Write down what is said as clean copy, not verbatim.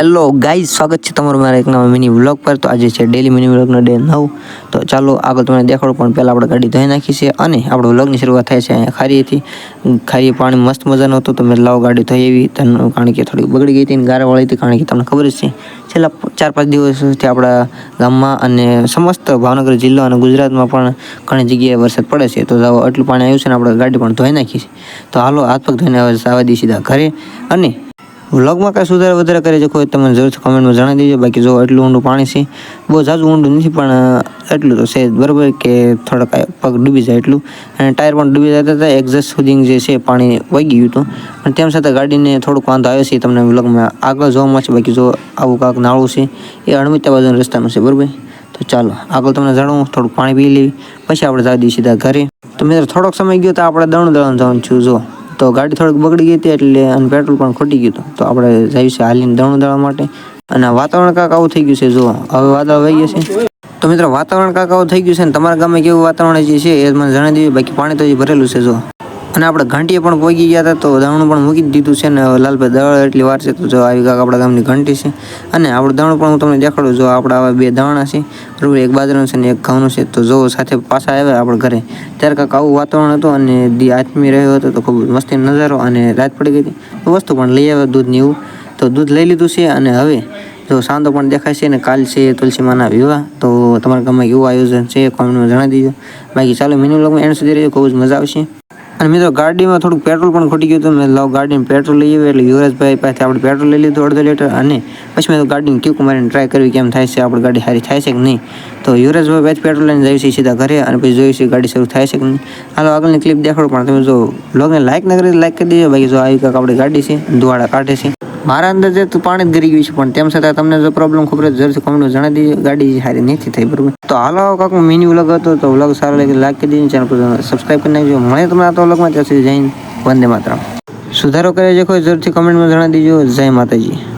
Hello guys, સ્વાગત છે તમારું મારા એક નવા મિની વ્લોગ પર। તો આજે છે ડેલી મિની વ્લોગનો ડે 9। તો ચાલો આગળ તમને દેખાડું, પણ પહેલાં આપણે ગાડી ધોઈ નાખી છે અને આપણે વ્લોગની શરૂઆત થાય છે અહીંયા ખારીએથી। ખારીએ પાણી મસ્ત મજાનું હતું, તો મેં લાવ ગાડી ધોઈ એવી કારણ કે થોડી બગડી ગઈ હતી અને ગારાવાળી હતી, કારણ કે તમને ખબર જ છે છેલ્લા 4-5 દિવસથી આપણા ગામમાં અને સમસ્ત ભાવનગર જિલ્લો અને ગુજરાતમાં પણ ઘણી જગ્યાએ વરસાદ પડે છે। તો આટલું પાણી આવ્યું છે ને આપણે ગાડી પણ ધોઈ નાખી છે। તો હાલો હાથ પગ ધોઈને આવવા દી સીધા ઘરે। અને વ્લોગમાં કાંઈ સુધારા વધારે કરે છે કોઈ તમે જરૂરથી કમેન્ટમાં જણાવી દેજો। બાકી જો એટલું ઊંડું પાણી છે, બહુ ઝાઝું ઊંડું નથી, પણ એટલું તો છે બરાબર કે થોડાક પગ ડૂબી જાય એટલું, અને ટાયર પણ ડૂબી જતા હતા। એક્ઝોસ્ટ સુધી જે છે પાણી વહી ગયું હતું, પણ તેમ છતાં ગાડીને થોડુંક વાંધો આવ્યો છે, તમને વ્લોગમાં આગળ જોવા મળશે। બાકી જો આવું કાંક નાળું છે એ અણમિત્યા બાજુના રસ્તાનું છે બરાબર। તો ચાલો આગળ તમને જણાવું, થોડુંક પાણી પી લેવી પછી આપણે જવા દઈએ સીધા ઘરે। તો મિત્રો થોડોક સમય ગયો તો આપણે દળણ જવાનું છું। જો તો ગાડી થોડીક બગડી ગઈ હતી એટલે અને પેટ્રોલ પણ ખોટી ગયું હતું, તો આપણે જઈએ છીએ હાલીને દળણ દળવા માટે। અને વાતાવરણ કાંક આવું થઈ ગયું છે, જો હવે વાદળ વહી ગયા છે। તો મિત્રો વાતાવરણ કાંક આવું થઈ ગયું છે, ને તમારા ગામમાં કેવું વાતાવરણ જે છે એ મને જણાવી દેજો। બાકી પાણી તો હજી ભરેલું છે જો, અને આપણે ઘંટીએ પણ પહોંચી ગયા હતા, તો દળણું પણ મૂકી દીધું છે ને લાલભાઈ દળ એટલી વાર છે। તો જો આવી કાંક આપણા ગામની ઘંટી છે, અને આપણું દળણ પણ હું તમને દેખાડું। જો આપણા આવા 2 દાણા છે બરાબર, એક બાજરાનું છે ને એક ઘઉંનું છે। તો જો સાથે પાછા આવ્યા આપણે ઘરે, ત્યારે કાંક આવું વાતાવરણ હતું અને દી આથમી રહ્યો હતો, તો ખૂબ મસ્તીનો નજારો, અને રાત પડી ગઈ હતી તો વસ્તુ પણ લઈ આવ્યા દૂધની એવું, તો દૂધ લઈ લીધું છે। અને હવે જો સાંધો પણ દેખાય છે, ને કાલ છે તુલસીમાના વિવાહ। તો તમારા ગામમાં કેવું આયોજન છે કોમેન્ટમાં જણાવી દીધો। બાકી ચાલો મિની વ્લોગમાં એન્ડ સુધી રહેજો, ખૂબ જ મજા આવશે। અને મિત્રો ગાડીમાં થોડુંક પેટ્રોલ પણ ખોટી ગયું હતું, મેં લાવ ગાડીને પેટ્રોલ લઈ આવ્યું, એટલે યુવરાજભાઈ પાસેથી આપણે પેટ્રોલ લઈ લીધું 1.5 લીટર। અને પછી મેં તો ગાડીને ક્યુક મારીને ટ્રાય કરવી કેમ થાય છે, આપણી ગાડી સારી થાય છે કે નહીં। તો યુવરાજભાઈ પાસેથી પેટ્રોલ લઈને જઈએ છીએ સીધા ઘરે, અને પછી જોઈએ છીએ ગાડી શરૂ થાય છે કે નહીં। હાલો આગળની ક્લિપ દેખાડો, પણ તમે જો વ્લોગને લાઈક ન કરી લાઈક કરી દેજો। બાકી જો આવી કાંક આપણી ગાડી છે ધુવાડા કાઢે છે, મારા અંદાજે તો પાણી જ ગરી ગયું છે, પણ તેમ છતાં તમને જો પ્રોબ્લેમ ખબર હોય જરૂરથી કોમેન્ટમાં જણાવી દેજો। ગાડી સારી નથી થઈ બરાબર। તો હાલો કાંક મિની વ્લોગ હતો, તો વ્લોગ સારો લાગે લાઈક કરી દેજો, ચેનલ પર સબસ્ક્રાઈબ કરી નાખજો। મળે તમને આ તો વ્લોગમાં, ત્યાં સુધી જઈને વંદે માતરમ। સુધારો કરે છે કોઈ જરૂરથી કમેન્ટમાં જણાવી દેજો। જય માતાજી।